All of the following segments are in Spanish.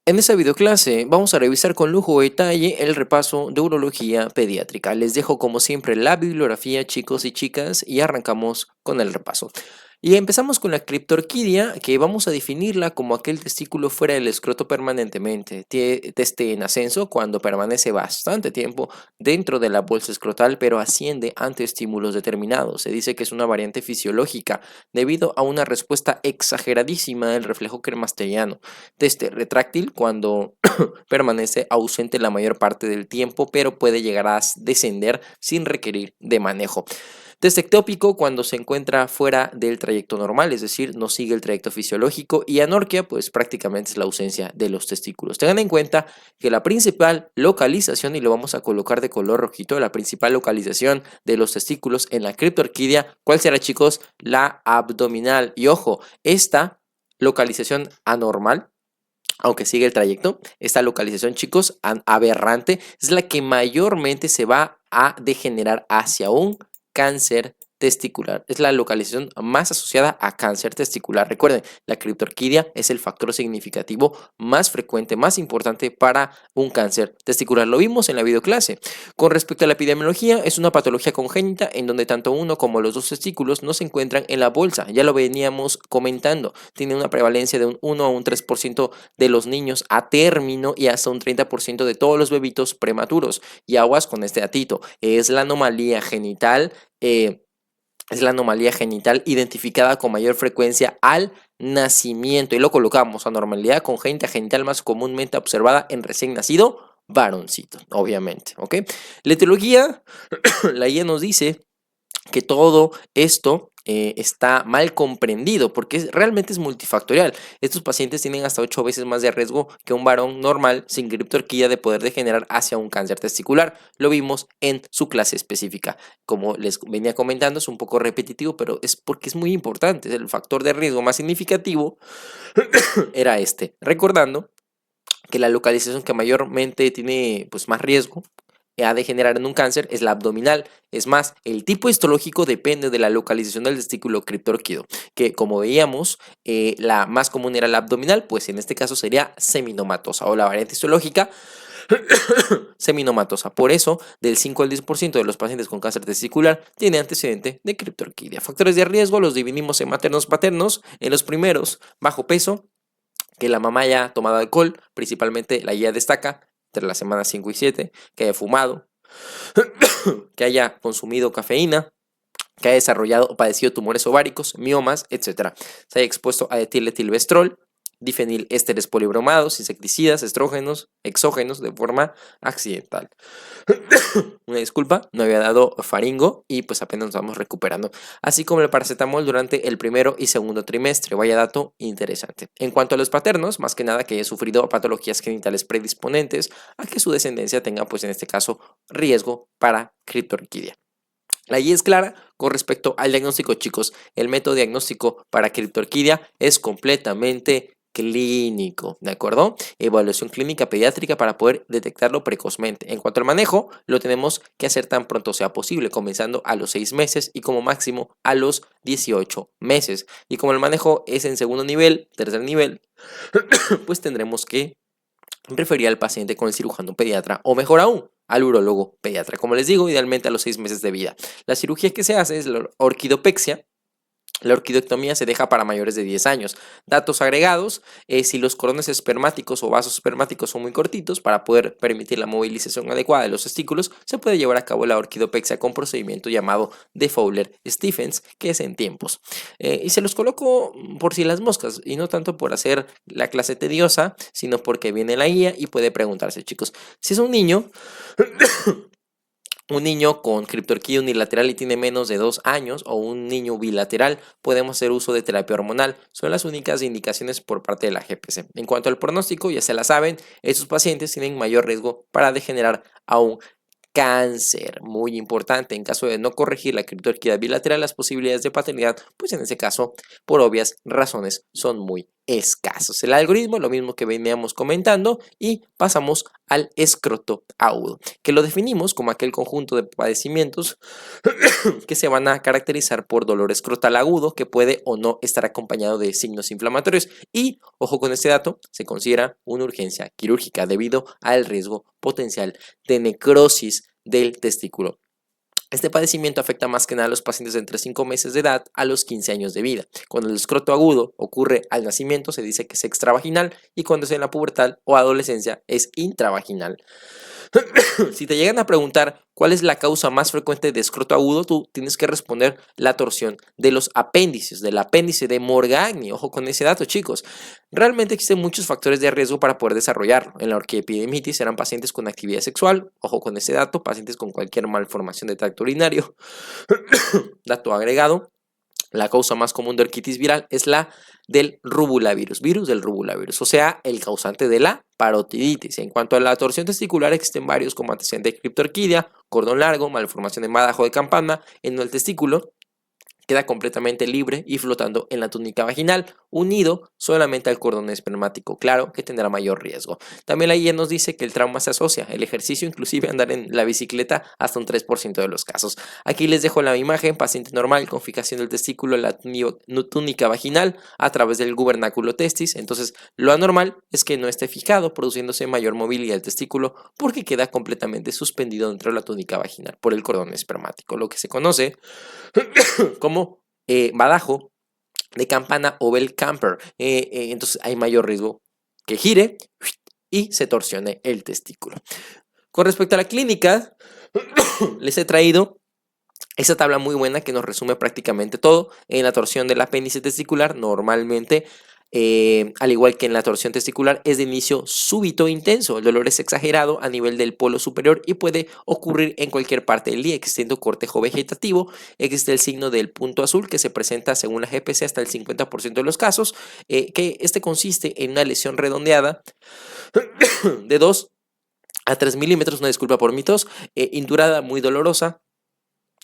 En esta videoclase vamos a revisar con lujo de detalle el repaso de urología pediátrica. Les dejo como siempre la bibliografía, chicos y chicas, y arrancamos con el repaso. Y empezamos con la criptorquidia, que vamos a definirla como aquel testículo fuera del escroto permanentemente, teste en ascenso cuando permanece bastante tiempo dentro de la bolsa escrotal, pero asciende ante estímulos determinados. Se dice que es una variante fisiológica debido a una respuesta exageradísima del reflejo cremasteriano. Teste retráctil cuando permanece ausente la mayor parte del tiempo, pero puede llegar a descender sin requerir de manejo. Test ectópico cuando se encuentra fuera del trayecto normal, es decir, no sigue el trayecto fisiológico, y anorquia, pues prácticamente es la ausencia de los testículos. Tengan en cuenta que la principal localización, y lo vamos a colocar de color rojito, la principal localización de los testículos en la criptorquidia, ¿cuál será, chicos? La abdominal. Y ojo, esta localización anormal, aunque sigue el trayecto, esta localización, chicos, aberrante, es la que mayormente se va a degenerar hacia un cáncer testicular. Es la localización más asociada a cáncer testicular. Recuerden, la criptorquidia es el factor significativo más frecuente, más importante para un cáncer testicular. Lo vimos en la videoclase. Con respecto a la epidemiología, es una patología congénita en donde tanto uno como los dos testículos no se encuentran en la bolsa. Ya lo veníamos comentando. Tiene una prevalencia de un 1 a un 3% de los niños a término y hasta un 30% de todos los bebitos prematuros. Y aguas con este datito. Es la anomalía genital identificada con mayor frecuencia al nacimiento, y lo colocamos: anormalidad congénita genital más comúnmente observada en recién nacido varoncito, obviamente, ¿ok? La etiología, la guía nos dice que todo esto está mal comprendido porque realmente es multifactorial. Estos pacientes tienen hasta 8 veces más de riesgo que un varón normal sin criptorquidia de poder degenerar hacia un cáncer testicular. Lo vimos en su clase específica. Como les venía comentando, es un poco repetitivo, pero es porque es muy importante. El factor de riesgo más significativo era este. Recordando que la localización que mayormente tiene pues más riesgo ha de generar en un cáncer es la abdominal. Es más, el tipo histológico depende de la localización del testículo criptorquídeo, que como veíamos, la más común era la abdominal, pues en este caso sería seminomatosa, o la variante histológica seminomatosa. Por eso, del 5 al 10% de los pacientes con cáncer testicular tiene antecedente de criptorquidia. Factores de riesgo los dividimos en maternos paternos. En los primeros, bajo peso, que la mamá haya tomado alcohol, principalmente la guía destaca entre las semanas 5 y 7, que haya fumado, que haya consumido cafeína, que haya desarrollado o padecido tumores ováricos, miomas, etc. Se haya expuesto a etiletilvestrol, difenilésteres polibromados, insecticidas, estrógenos, exógenos de forma accidental. Una disculpa, no había dado faringo y pues apenas nos vamos recuperando. Así como el paracetamol durante el primero y segundo trimestre. Vaya dato interesante. En cuanto a los paternos, más que nada que haya sufrido patologías genitales predisponentes a que su descendencia tenga, pues en este caso, riesgo para criptorquidia. La guía es clara con respecto al diagnóstico, chicos. El método diagnóstico para criptorquidia es completamente clínico, ¿de acuerdo? Evaluación clínica pediátrica para poder detectarlo precozmente. En cuanto al manejo, lo tenemos que hacer tan pronto sea posible, comenzando a los 6 meses y como máximo a los 18 meses. Y como el manejo es en segundo nivel, tercer nivel, pues tendremos que referir al paciente con el cirujano pediatra, o mejor aún, al urólogo pediatra. Como les digo, idealmente a los 6 meses de vida. La cirugía que se hace es la orquidopexia. La orquidectomía se deja para mayores de 10 años. Datos agregados: si los cordones espermáticos o vasos espermáticos son muy cortitos para poder permitir la movilización adecuada de los testículos, se puede llevar a cabo la orquidopexia con procedimiento llamado de Fowler-Stephens, que es en tiempos. Y se los coloco por si las moscas, y no tanto por hacer la clase tediosa, sino porque viene la guía y puede preguntarse, chicos, si es un niño con criptorquidia unilateral y tiene menos de 2 años, o un niño bilateral, podemos hacer uso de terapia hormonal. Son las únicas indicaciones por parte de la GPC. En cuanto al pronóstico, ya se la saben, estos pacientes tienen mayor riesgo para degenerar a un cáncer. Muy importante, en caso de no corregir la criptorquidia bilateral, las posibilidades de paternidad, pues en ese caso, por obvias razones, son muy escasos. El algoritmo, lo mismo que veníamos comentando, y pasamos al escroto agudo, que lo definimos como aquel conjunto de padecimientos que se van a caracterizar por dolor escrotal agudo que puede o no estar acompañado de signos inflamatorios y, ojo con este dato, se considera una urgencia quirúrgica debido al riesgo potencial de necrosis del testículo. Este padecimiento afecta más que nada a los pacientes de entre 5 meses de edad a los 15 años de vida. Cuando el escroto agudo ocurre al nacimiento se dice que es extravaginal y cuando es en la pubertad o adolescencia es intravaginal. Si te llegan a preguntar cuál es la causa más frecuente de escroto agudo, tú tienes que responder la torsión de los apéndices, del apéndice de Morgagni. Ojo con ese dato, chicos. Realmente existen muchos factores de riesgo para poder desarrollarlo. En la orquiepididimitis eran pacientes con actividad sexual, ojo con ese dato, pacientes con cualquier malformación de tracto urinario. Dato agregado. La causa más común de orquitis viral es la del rubulavirus, virus del rubulavirus, o sea, el causante de la parotiditis. En cuanto a la torsión testicular, existen varios como antecedente de criptorquidia, cordón largo, malformación en badajo de campana, en el testículo. Queda completamente libre y flotando en la túnica vaginal, unido solamente al cordón espermático, claro que tendrá mayor riesgo. También la guía nos dice que el trauma se asocia, el ejercicio, inclusive andar en la bicicleta, hasta un 3% de los casos. Aquí les dejo la imagen, paciente normal con fijación del testículo en la túnica vaginal a través del gubernáculo testis. Entonces, lo anormal es que no esté fijado, produciéndose mayor movilidad del testículo porque queda completamente suspendido dentro de la túnica vaginal por el cordón espermático, lo que se conoce como badajo de campana o bell camper. Entonces hay mayor riesgo que gire y se torsione el testículo. Con respecto a la clínica, les he traído esa tabla muy buena que nos resume prácticamente todo. En la torsión del apéndice testicular, normalmente, al igual que en la torsión testicular, es de inicio súbito e intenso. El dolor es exagerado a nivel del polo superior y puede ocurrir en cualquier parte del día, existiendo cortejo vegetativo. Existe el signo del punto azul que se presenta según la GPC hasta el 50% de los casos, que este consiste en una lesión redondeada de 2 a 3 milímetros, una disculpa por mi tos, indurada, muy dolorosa,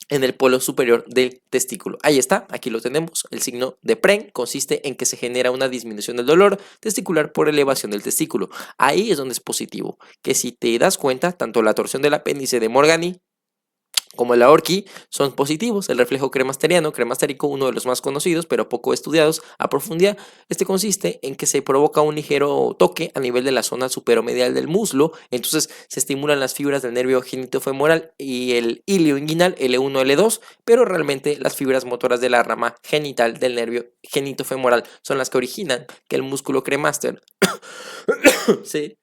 en el polo superior del testículo. Ahí está, aquí lo tenemos. El signo de PREN consiste en que se genera una disminución del dolor testicular por elevación del testículo. Ahí es donde es positivo, que si te das cuenta, tanto la torsión del apéndice de Morgagni como el Aorki son positivos. El reflejo cremastérico, uno de los más conocidos pero poco estudiados a profundidad, este consiste en que se provoca un ligero toque a nivel de la zona superomedial del muslo, entonces se estimulan las fibras del nervio genitofemoral y el ilio inguinal L1, L2, pero realmente las fibras motoras de la rama genital del nervio genitofemoral son las que originan que el músculo cremaster se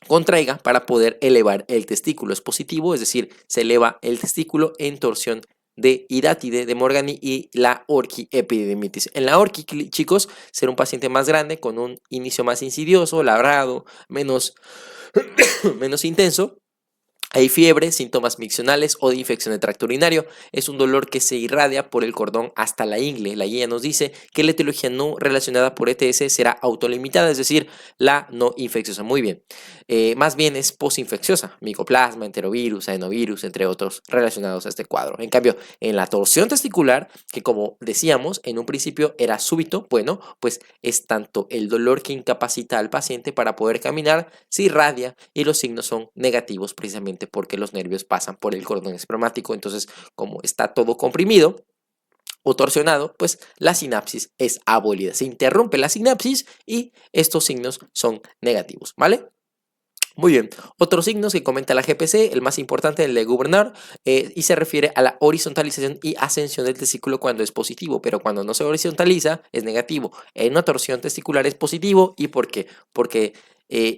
contraiga para poder elevar el testículo. Es positivo, es decir, se eleva el testículo en torsión de hidátide de Morgagni y la orquiepididimitis. En la orqui, chicos, será un paciente más grande con un inicio más insidioso, labrado, menos intenso. Hay fiebre, síntomas miccionales o de infección de tracto urinario. Es un dolor que se irradia por el cordón hasta la ingle. La guía nos dice que la etiología no relacionada por ETS será autolimitada, es decir, la no infecciosa. Muy bien. Más bien es posinfecciosa. Micoplasma, enterovirus, adenovirus, entre otros relacionados a este cuadro. En cambio, en la torsión testicular, que como decíamos, en un principio era súbito, bueno, pues es tanto el dolor que incapacita al paciente para poder caminar, se irradia y los signos son negativos precisamente porque los nervios pasan por el cordón espermático. Entonces, como está todo comprimido o torsionado, pues la sinapsis es abolida. Se interrumpe la sinapsis y estos signos son negativos, ¿vale? Muy bien, otros signos que comenta la GPC, el más importante, el de Gouverneur, y se refiere a la horizontalización y ascensión del testículo cuando es positivo, pero cuando no se horizontaliza es negativo. En una torsión testicular es positivo. ¿Y por qué? Porque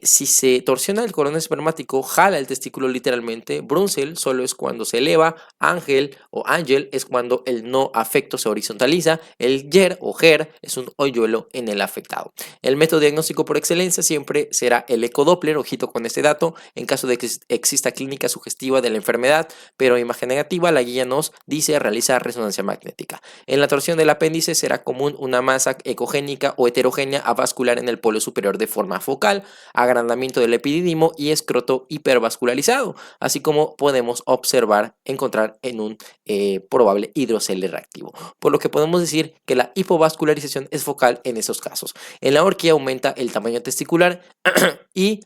si se torsiona el cordón espermático, jala el testículo literalmente. Brunzel solo es cuando se eleva. Ángel o Ángel es cuando el no afecto se horizontaliza. El GER o GER es un hoyuelo en el afectado. El método diagnóstico por excelencia siempre será el ecodoppler, ojito con este dato, en caso de que exista clínica sugestiva de la enfermedad, pero imagen negativa, la guía nos dice realizar resonancia magnética. En la torsión del apéndice será común una masa ecogénica o heterogénea avascular en el polo superior de forma focal. agrandamiento del epidídimo y escroto hipervascularizado, así como podemos encontrar en un probable hidrocele reactivo. Por lo que podemos decir que la hipovascularización es focal en esos casos. En la orquídea aumenta el tamaño testicular y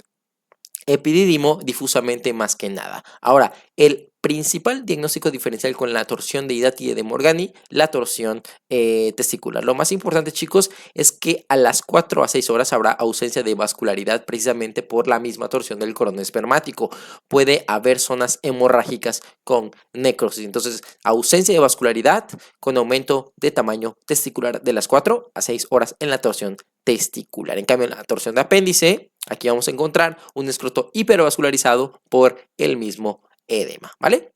epidídimo difusamente más que nada. Ahora, el principal diagnóstico diferencial con la torsión de Hidati de Morgani, la torsión testicular. Lo más importante, chicos, es que a las 4 a 6 horas habrá ausencia de vascularidad precisamente por la misma torsión del cordón espermático. Puede haber zonas hemorrágicas con necrosis. Entonces, ausencia de vascularidad con aumento de tamaño testicular de las 4 a 6 horas en la torsión testicular. En cambio, en la torsión de apéndice, aquí vamos a encontrar un escroto hipervascularizado por el mismo edema, ¿vale?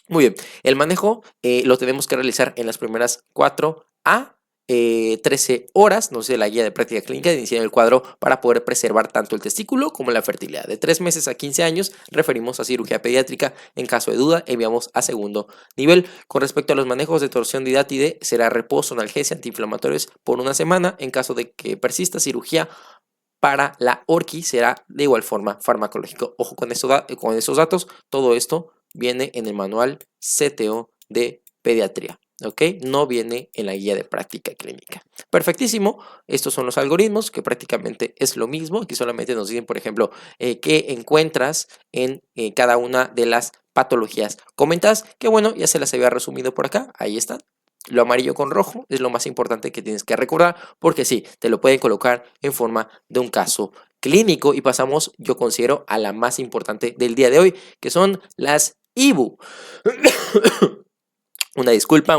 Muy bien, el manejo lo tenemos que realizar en las primeras 4 a 13 horas, no sé, la guía de práctica clínica de iniciar el cuadro para poder preservar tanto el testículo como la fertilidad. De 3 meses a 15 años referimos a cirugía pediátrica. En caso de duda, enviamos a segundo nivel. Con respecto a los manejos de torsión de hidátide, será reposo, analgesia, antiinflamatorios por una semana. En caso de que persista cirugía para la orqui, será de igual forma farmacológico. Ojo con esos datos, todo esto viene en el manual CTO de pediatría. ¿Ok? No viene en la guía de práctica clínica. Perfectísimo. Estos son los algoritmos, que prácticamente es lo mismo. Aquí solamente nos dicen, por ejemplo, qué encuentras en cada una de las patologías comentadas, que bueno, ya se las había resumido por acá. Ahí están. Lo amarillo con rojo es lo más importante que tienes que recordar, porque sí, te lo pueden colocar en forma de un caso clínico. Y pasamos, yo considero, a la más importante del día de hoy, que son las IBU. Una disculpa.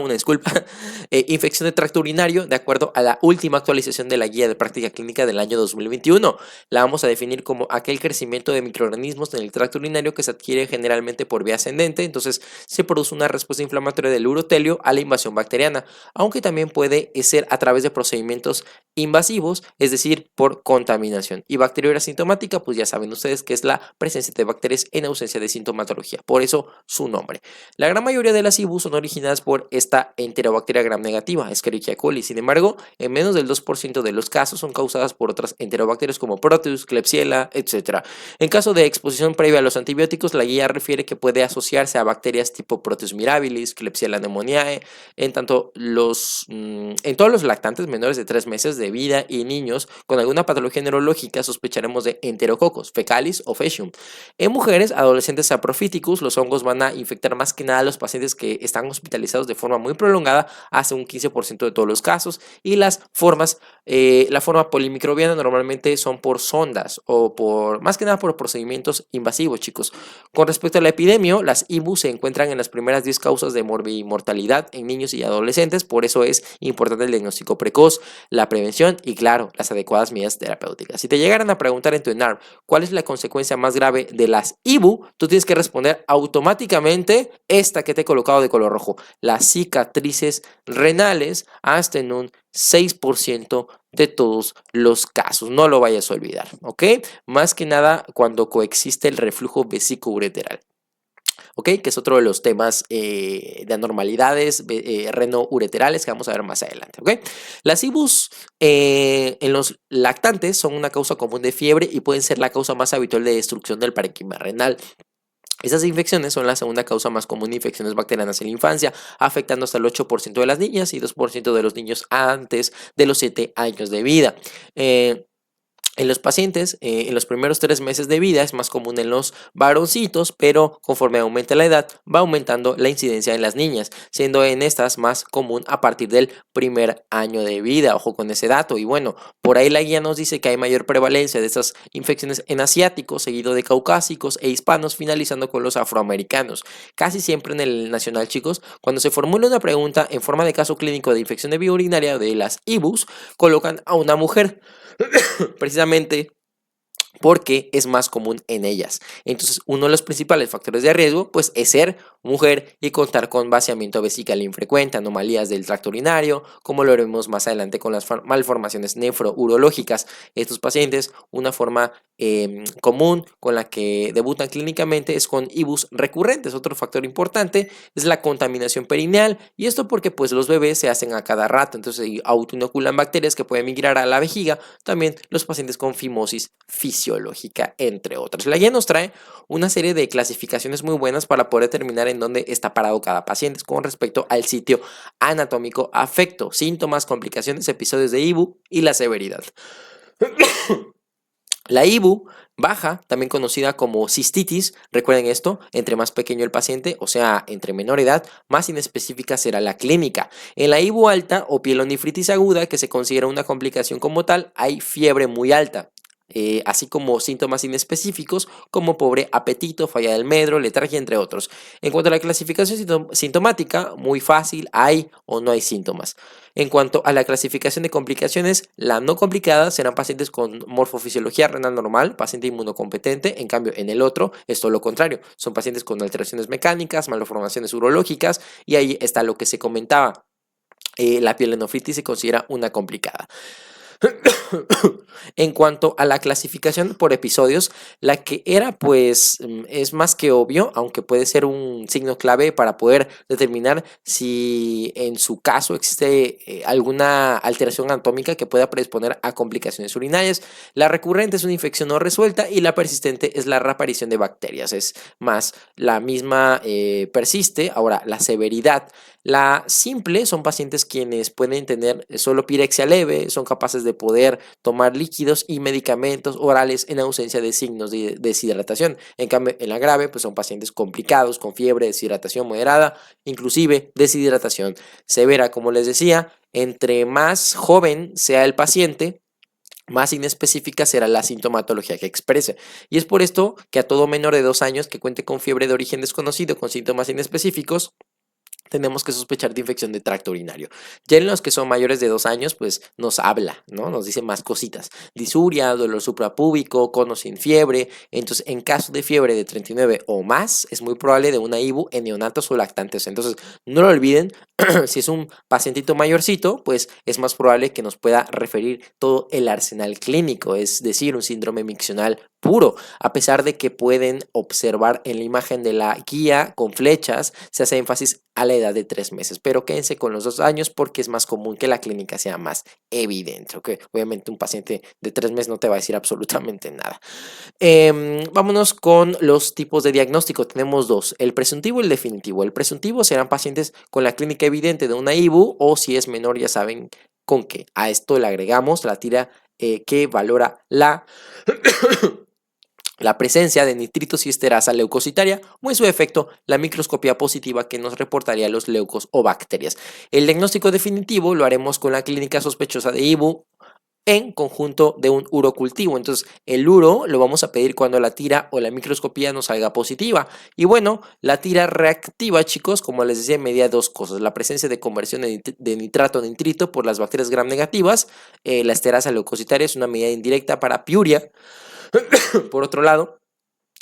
Infección de tracto urinario, de acuerdo a la última actualización de la guía de práctica clínica del año 2021. La vamos a definir como aquel crecimiento de microorganismos en el tracto urinario que se adquiere generalmente por vía ascendente. Entonces se produce una respuesta inflamatoria del urotelio a la invasión bacteriana, aunque también puede ser a través de procedimientos invasivos, es decir, por contaminación. Y bacteriuria asintomática, pues ya saben ustedes que es la presencia de bacterias en ausencia de sintomatología, por eso su nombre. La gran mayoría de las IBU son originadas por esta enterobacteria gram negativa, Escherichia coli. Sin embargo, en menos del 2% de los casos son causadas por otras enterobacterias como Proteus, Klebsiella, etc. En caso de exposición previa a los antibióticos, la guía refiere que puede asociarse a bacterias tipo Proteus mirabilis, Klebsiella pneumoniae, en todos los lactantes menores de 3 meses de vida y niños con alguna patología neurológica sospecharemos de Enterococos fecalis o faecium. En mujeres adolescentes saprofíticos, los hongos van a infectar más que nada a los pacientes que están hospitalizados de forma muy prolongada, hace un 15% de todos los casos, y la forma polimicrobiana normalmente son por sondas o más que nada por procedimientos invasivos, chicos. Con respecto a la epidemia, las IBU se encuentran en las primeras 10 causas de morbimortalidad en niños y adolescentes, por eso es importante el diagnóstico precoz, la prevención y, claro, las adecuadas medidas terapéuticas. Si te llegaran a preguntar en tu ENARM cuál es la consecuencia más grave de las IBU, tú tienes que responder automáticamente esta que te he colocado de color rojo: las cicatrices renales, hasta en un 6% de todos los casos. No lo vayas a olvidar, ¿ok? Más que nada cuando coexiste el reflujo vesículo-ureteral. ¿Ok? Que es otro de los temas de anormalidades renoureterales que vamos a ver más adelante, ¿ok? Las IBUs en los lactantes son una causa común de fiebre y pueden ser la causa más habitual de destrucción del parénquima renal. Estas infecciones son la segunda causa más común de infecciones bacterianas en la infancia, afectando hasta el 8% de las niñas y 2% de los niños antes de los 7 años de vida. En los pacientes, en los primeros 3 meses de vida es más común en los varoncitos, pero conforme aumenta la edad va aumentando la incidencia en las niñas, siendo en estas más común a partir del primer año de vida. Ojo con ese dato. Y bueno, por ahí la guía nos dice que hay mayor prevalencia de estas infecciones en asiáticos, seguido de caucásicos e hispanos, finalizando con los afroamericanos. Casi siempre en el nacional, chicos, cuando se formula una pregunta en forma de caso clínico de infección de vía urinaria de las IBUs, colocan a una mujer. Precisamente porque es más común en ellas. Entonces, uno de los principales factores de riesgo, pues, es ser mujer y contar con vaciamiento vesical infrecuente, anomalías del tracto urinario, como lo veremos más adelante con las malformaciones nefrourológicas. Estos pacientes, una forma común con la que debutan clínicamente es con IBUs recurrentes. Otro factor importante es la contaminación perineal, y esto porque pues los bebés se hacen a cada rato, entonces autoinoculan bacterias que pueden migrar a la vejiga. También los pacientes con fimosis fisiológica, entre otros. La guía nos trae una serie de clasificaciones muy buenas para poder determinar en dónde está parado cada paciente con respecto al sitio anatómico, afecto, síntomas, complicaciones, episodios de IBU y la severidad. La IBU baja, también conocida como cistitis, recuerden esto, entre más pequeño el paciente, o sea, entre menor edad, más inespecífica será la clínica. En la IBU alta o pielonefritis aguda, que se considera una complicación como tal, hay fiebre muy alta. Así como síntomas inespecíficos como pobre apetito, falla del medro, letargia, entre otros. En cuanto a la clasificación sintomática, muy fácil, hay o no hay síntomas. En cuanto a la clasificación de complicaciones, la no complicada serán pacientes con morfofisiología renal normal, paciente inmunocompetente. En cambio, en el otro es todo lo contrario, son pacientes con alteraciones mecánicas, malformaciones urológicas, y ahí está lo que se comentaba. La pielonefritis se considera una complicada. En cuanto a la clasificación por episodios, la que era pues es más que obvio, aunque puede ser un signo clave para poder determinar si en su caso existe alguna alteración anatómica que pueda predisponer a complicaciones urinarias. La recurrente es una infección no resuelta y la persistente es la reaparición de bacterias, es más, la misma persiste. Ahora, la severidad. La simple son pacientes quienes pueden tener solo pirexia leve, son capaces de poder tomar líquidos y medicamentos orales en ausencia de signos de deshidratación. En cambio, en la grave, pues son pacientes complicados con fiebre, deshidratación moderada, inclusive deshidratación severa. Como les decía, entre más joven sea el paciente, más inespecífica será la sintomatología que exprese. Y es por esto que a todo menor de 2 años que cuente con fiebre de origen desconocido con síntomas inespecíficos, tenemos que sospechar de infección de tracto urinario. Ya en los que son mayores de 2 años, pues nos habla, ¿no? Nos dice más cositas. Disuria, dolor suprapúbico, cono sin fiebre. Entonces, en caso de fiebre de 39 o más, es muy probable de una IBU en neonatos o lactantes. Entonces, no lo olviden, si es un pacientito mayorcito, pues es más probable que nos pueda referir todo el arsenal clínico, es decir, un síndrome miccional puro, a pesar de que pueden observar en la imagen de la guía con flechas, se hace énfasis a la edad de 3 meses, pero quédense con los 2 años porque es más común que la clínica sea más evidente, ¿ok? Obviamente un paciente de 3 meses no te va a decir absolutamente nada. Vámonos con los tipos de diagnóstico. Tenemos dos, el presuntivo y el definitivo. El presuntivo serán pacientes con la clínica evidente de una IBU, o si es menor ya saben con qué. A esto le agregamos la tira que valora la presencia de nitritos y esterasa leucocitaria, o en su efecto la microscopía positiva que nos reportaría los leucos o bacterias. El diagnóstico definitivo lo haremos con la clínica sospechosa de IBU en conjunto de un urocultivo. Entonces el uro lo vamos a pedir cuando la tira o la microscopía nos salga positiva. Y bueno, la tira reactiva, chicos, como les decía, medía dos cosas: la presencia de conversión de nitrato a nitrito por las bacterias gram negativas. La esterasa leucocitaria es una medida indirecta para piuria. Por otro lado,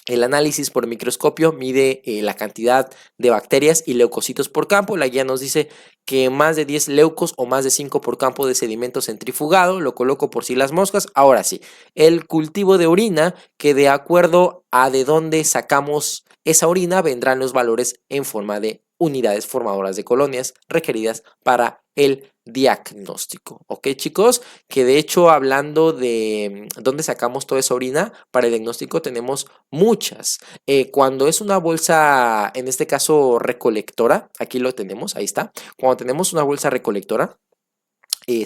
el análisis por microscopio mide la cantidad de bacterias y leucocitos por campo. La guía nos dice que más de 10 leucos o más de 5 por campo de sedimento centrifugado. Lo coloco por si las moscas. Ahora sí, el cultivo de orina, que de acuerdo a de dónde sacamos esa orina vendrán los valores en forma de unidades formadoras de colonias requeridas para el diagnóstico. ¿Ok, chicos? Que de hecho, hablando de dónde sacamos toda esa orina para el diagnóstico, tenemos muchas. Cuando es una bolsa, en este caso recolectora, aquí lo tenemos, ahí está. Cuando tenemos una bolsa recolectora,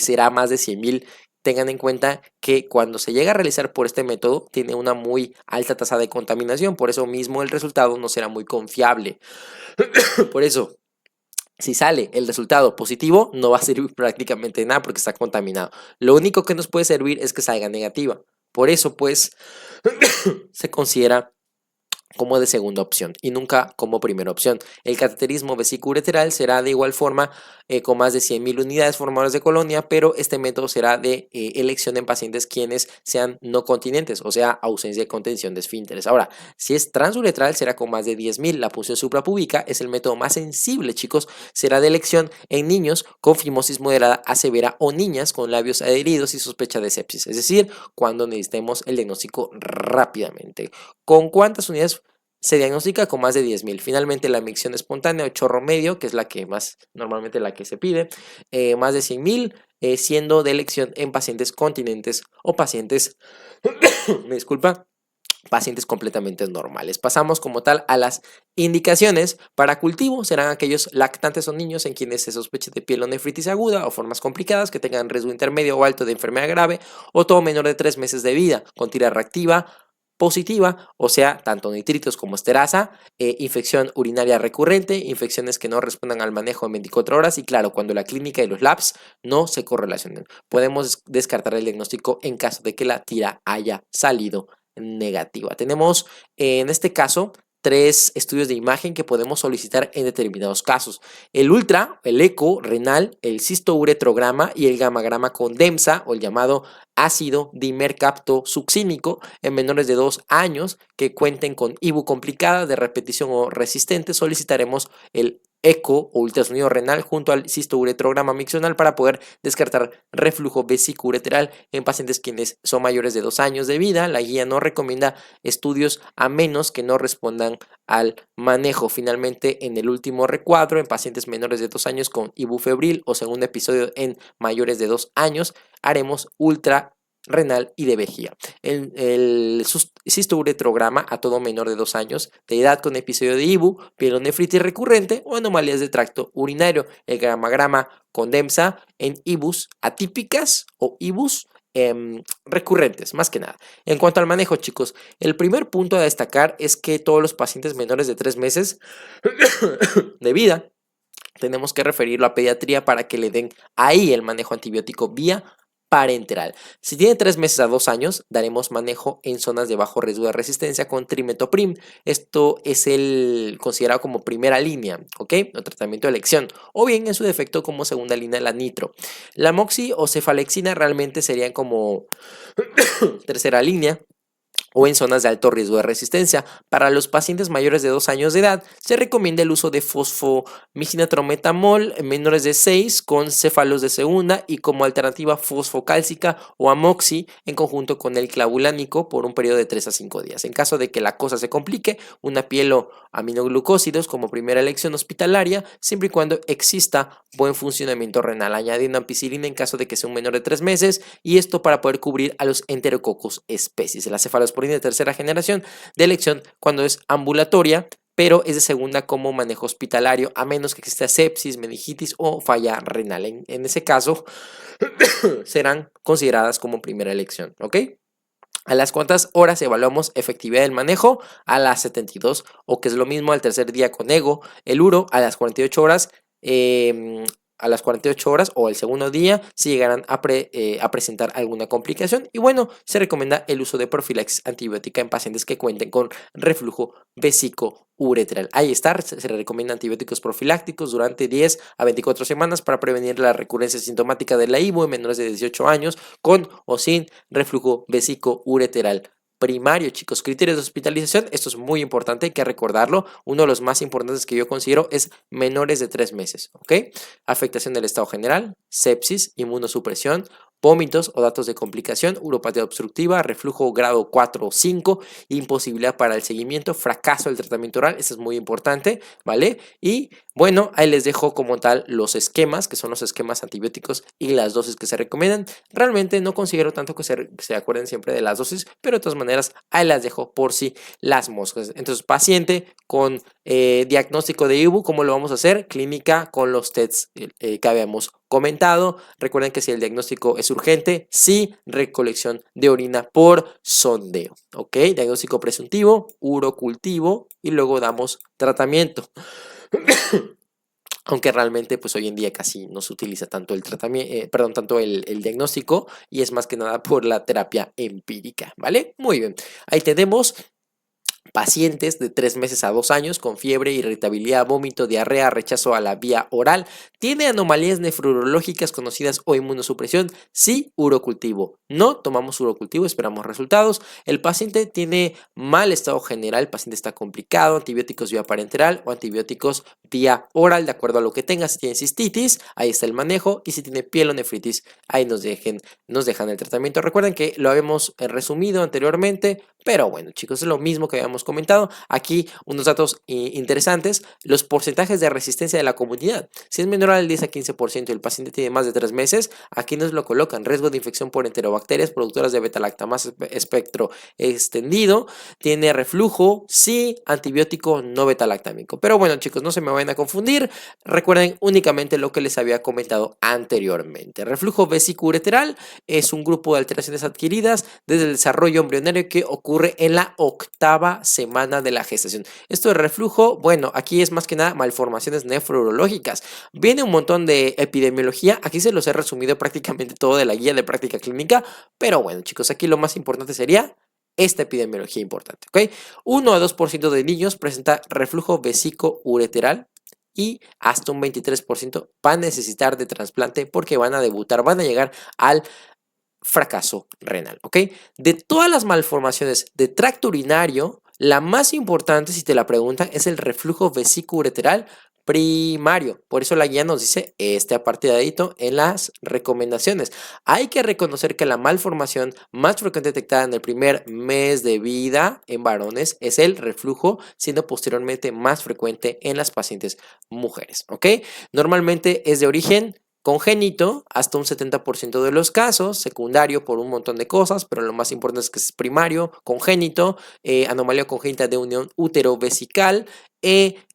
será más de 100,000. Tengan en cuenta que cuando se llega a realizar por este método, tiene una muy alta tasa de contaminación. Por eso mismo el resultado no será muy confiable. Por eso, si sale el resultado positivo, no va a servir prácticamente nada porque está contaminado. Lo único que nos puede servir es que salga negativa. Por eso, pues, se considera como de segunda opción y nunca como primera opción. El cateterismo vesicoureteral será de igual forma con más de 100.000 unidades formadoras de colonia, pero este método será de elección en pacientes quienes sean no continentes, o sea, ausencia de contención de esfínteres. Ahora, si es transuretral será con más de 10.000. La punción suprapúbica es el método más sensible, chicos, será de elección en niños con fimosis moderada a severa o niñas con labios adheridos y sospecha de sepsis, es decir, cuando necesitemos el diagnóstico rápidamente. ¿Con cuántas unidades se diagnostica? Con más de 10.000. Finalmente, la micción espontánea o chorro medio, que es la que más normalmente la que se pide, más de 100.000, siendo de elección en pacientes continentes o pacientes, me disculpa, pacientes completamente normales. Pasamos como tal a las indicaciones para cultivo. Serán aquellos lactantes o niños en quienes se sospeche de pielonefritis aguda o formas complicadas que tengan riesgo intermedio o alto de enfermedad grave o todo menor de 3 meses de vida con tira reactiva positiva, o sea, tanto nitritos como esterasa, infección urinaria recurrente, infecciones que no respondan al manejo en 24 horas y claro, cuando la clínica y los labs no se correlacionen. Podemos descartar el diagnóstico en caso de que la tira haya salido negativa. Tenemos en este caso 3 estudios de imagen que podemos solicitar en determinados casos. El ultra, el eco renal, el cistouretrograma y el gamagrama con DEMSA o el llamado ácido dimercaptosuccínico en menores de 2 años que cuenten con IBU complicada de repetición o resistente. Solicitaremos el eco o ultrasonido renal junto al cistouretrograma miccional para poder descartar reflujo vesicoureteral en pacientes quienes son mayores de 2 años de vida. La guía no recomienda estudios a menos que no respondan al manejo. Finalmente, en el último recuadro, en pacientes menores de 2 años con ibufebril o segundo episodio en mayores de 2 años, haremos ultra renal y de vejiga. El cistouretrograma a todo menor de 2 años de edad con episodio de IBU, pielonefritis recurrente o anomalías de tracto urinario. El gamagrama con DEMSA en IBUs atípicas o IBUs recurrentes, más que nada. En cuanto al manejo, chicos, el primer punto a destacar es que todos los pacientes menores de 3 meses de vida tenemos que referirlo a pediatría para que le den ahí el manejo antibiótico vía parenteral. Si tiene 3 meses a 2 años, daremos manejo en zonas de bajo riesgo de resistencia con trimetoprim. Esto es el considerado como primera línea, ¿ok? O tratamiento de elección, o bien en su defecto como segunda línea la nitro. La moxi o cefalexina realmente serían como tercera línea o en zonas de alto riesgo de resistencia. Para los pacientes mayores de 2 años de edad, se recomienda el uso de fosfomicinatrometamol en menores de 6 con céfalos de segunda y como alternativa fosfocálcica o amoxi en conjunto con el clavulánico por un periodo de 3 a 5 días. En caso de que la cosa se complique, una pielo aminoglucósidos como primera elección hospitalaria, siempre y cuando exista buen funcionamiento renal, añadiendo ampicilina en caso de que sea un menor de 3 meses y esto para poder cubrir a los enterococos especies. La cefalosporina de tercera generación de elección cuando es ambulatoria, pero es de segunda como manejo hospitalario, a menos que exista sepsis, meningitis o falla renal. En ese caso, serán consideradas como primera elección, ¿ok? ¿A las cuántas horas evaluamos efectividad del manejo? A las 72, o que es lo mismo al tercer día con ego. El uro a las 48 horas. A las 48 horas o el segundo día si llegarán a presentar alguna complicación y bueno, se recomienda el uso de profilaxis antibiótica en pacientes que cuenten con reflujo vesicoureteral. Ahí está, se recomienda antibióticos profilácticos durante 10 a 24 semanas para prevenir la recurrencia sintomática de la IBU en menores de 18 años con o sin reflujo vesicoureteral primario, chicos. Criterios de hospitalización, esto es muy importante, hay que recordarlo. Uno de los más importantes que yo considero es menores de 3 meses, ¿ok? Afectación del estado general, sepsis, inmunosupresión, vómitos o datos de complicación, uropatía obstructiva, reflujo grado 4 o 5, imposibilidad para el seguimiento, fracaso del tratamiento oral, eso es muy importante, ¿vale? Y bueno, ahí les dejo como tal los esquemas, que son los esquemas antibióticos y las dosis que se recomiendan. Realmente no considero tanto que se acuerden siempre de las dosis, pero de todas maneras ahí las dejo por si las moscas. Entonces, paciente con diagnóstico de IBU, ¿cómo lo vamos a hacer? Clínica con los tests que habíamos comentado. Recuerden que si el diagnóstico es urgente, sí, recolección de orina por sondeo, ¿ok? Diagnóstico presuntivo, urocultivo y luego damos tratamiento. Aunque realmente pues hoy en día casi no se utiliza tanto el tratamiento, tanto el diagnóstico y es más que nada por la terapia empírica, ¿vale? Muy bien, ahí tenemos Pacientes de 3 meses a 2 años con fiebre, irritabilidad, vómito, diarrea, rechazo a la vía oral, tiene anomalías nefrológicas conocidas o inmunosupresión, sí, urocultivo. No tomamos urocultivo, esperamos resultados. El paciente tiene mal estado general, el paciente está complicado, antibióticos vía parenteral o antibióticos vía oral, de acuerdo a lo que tenga. Si tiene cistitis, ahí está el manejo, y si tiene pielonefritis, ahí nos dejan el tratamiento. Recuerden que lo habíamos resumido anteriormente, pero bueno, chicos, es lo mismo que habíamos comentado. Aquí unos datos interesantes: los porcentajes de resistencia de la comunidad. Si es menor al 10 a 15% y el paciente tiene más de 3 meses, aquí nos lo colocan: riesgo de infección por enterobacterias productoras de beta-lactamasa espectro extendido, tiene reflujo, sí, antibiótico no beta-lactámico. Pero bueno, chicos, no se me vayan a confundir, recuerden únicamente lo que les había comentado anteriormente. Reflujo vesículo-ureteral es un grupo de alteraciones adquiridas desde el desarrollo embrionario que ocurre en la 8ª semana de la gestación. Esto de reflujo, bueno, aquí es más que nada malformaciones nefrourológicas. Viene un montón de epidemiología, aquí se los he resumido prácticamente todo de la guía de práctica clínica, pero bueno, chicos, aquí lo más importante sería esta epidemiología importante, ¿ok? 1 a 2% de niños presenta reflujo vesículo-ureteral y hasta un 23% van a necesitar de trasplante porque van a debutar, van a llegar al fracaso renal, ¿ok? De todas las malformaciones de tracto urinario, la más importante, si te la preguntan, es el reflujo vesículo-ureteral primario. Por eso la guía nos dice apartadito en las recomendaciones. Hay que reconocer que la malformación más frecuente detectada en el primer mes de vida en varones es el reflujo, siendo posteriormente más frecuente en las pacientes mujeres, ¿ok? Normalmente es de origen congénito hasta un 70% de los casos, secundario por un montón de cosas, pero lo más importante es que es primario, congénito, anomalía congénita de unión útero-vesical,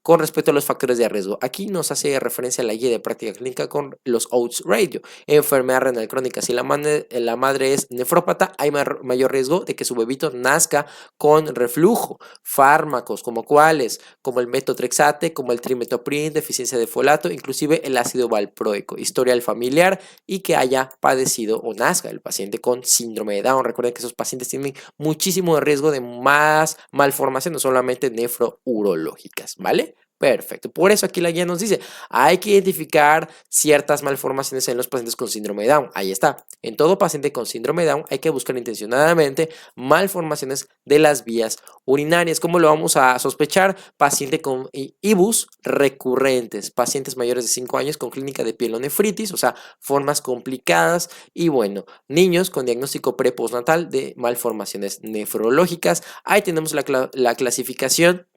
con respecto a los factores de riesgo. Aquí nos hace referencia a la guía de práctica clínica con los odds ratio. Enfermedad renal crónica: si la madre es nefrópata, hay mayor riesgo de que su bebito nazca con reflujo. Fármacos como cuáles, como el metotrexate, como el trimetoprim, deficiencia de folato, inclusive el ácido valproico, historial familiar y que haya padecido o nazca el paciente con síndrome de Down. Recuerden que esos pacientes tienen muchísimo riesgo de más malformaciones, no solamente nefrourológicas, ¿vale? Perfecto. Por eso aquí la guía nos dice, hay que identificar ciertas malformaciones en los pacientes con síndrome de Down. Ahí está. En todo paciente con síndrome de Down hay que buscar intencionadamente malformaciones de las vías urinarias. ¿Cómo lo vamos a sospechar? Paciente con IBUS recurrentes, pacientes mayores de 5 años con clínica de pielonefritis, o sea, formas complicadas, y bueno, niños con diagnóstico pre-postnatal de malformaciones nefrológicas. Ahí tenemos la clasificación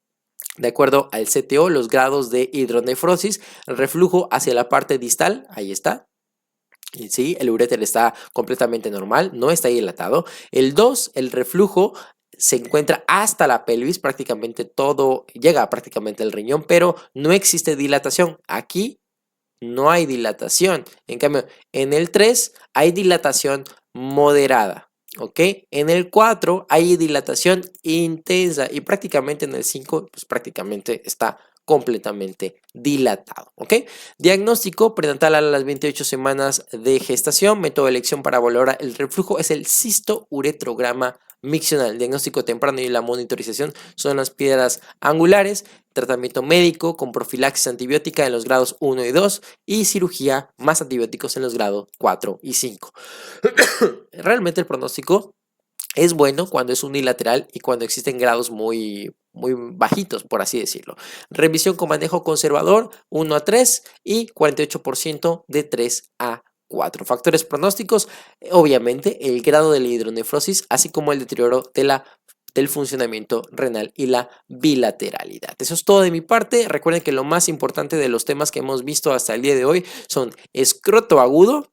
de acuerdo al CTO, los grados de hidronefrosis, el reflujo hacia la parte distal, ahí está. Y sí, el uréter está completamente normal, no está dilatado. El 2, el reflujo se encuentra hasta la pelvis, prácticamente todo, llega prácticamente al riñón, pero no existe dilatación. Aquí no hay dilatación. En cambio, en el 3 hay dilatación moderada. ¿Ok? En el 4 hay dilatación intensa y prácticamente en el 5 pues prácticamente está completamente dilatado, ¿ok? Diagnóstico prenatal a las 28 semanas de gestación. Método de elección para valorar el reflujo es el cisto-uretrograma miccional. El diagnóstico temprano y la monitorización son las piedras angulares. Tratamiento médico con profilaxis antibiótica en los grados 1 y 2 y cirugía más antibióticos en los grados 4 y 5. Realmente el pronóstico es bueno cuando es unilateral y cuando existen grados muy bajitos, por así decirlo. Revisión con manejo conservador 1 a 3 y 48% de 3 a 4. Factores pronósticos: obviamente el grado de la hidronefrosis, así como el deterioro del funcionamiento renal y la bilateralidad. Eso es todo de mi parte. Recuerden que lo más importante de los temas que hemos visto hasta el día de hoy son escroto agudo,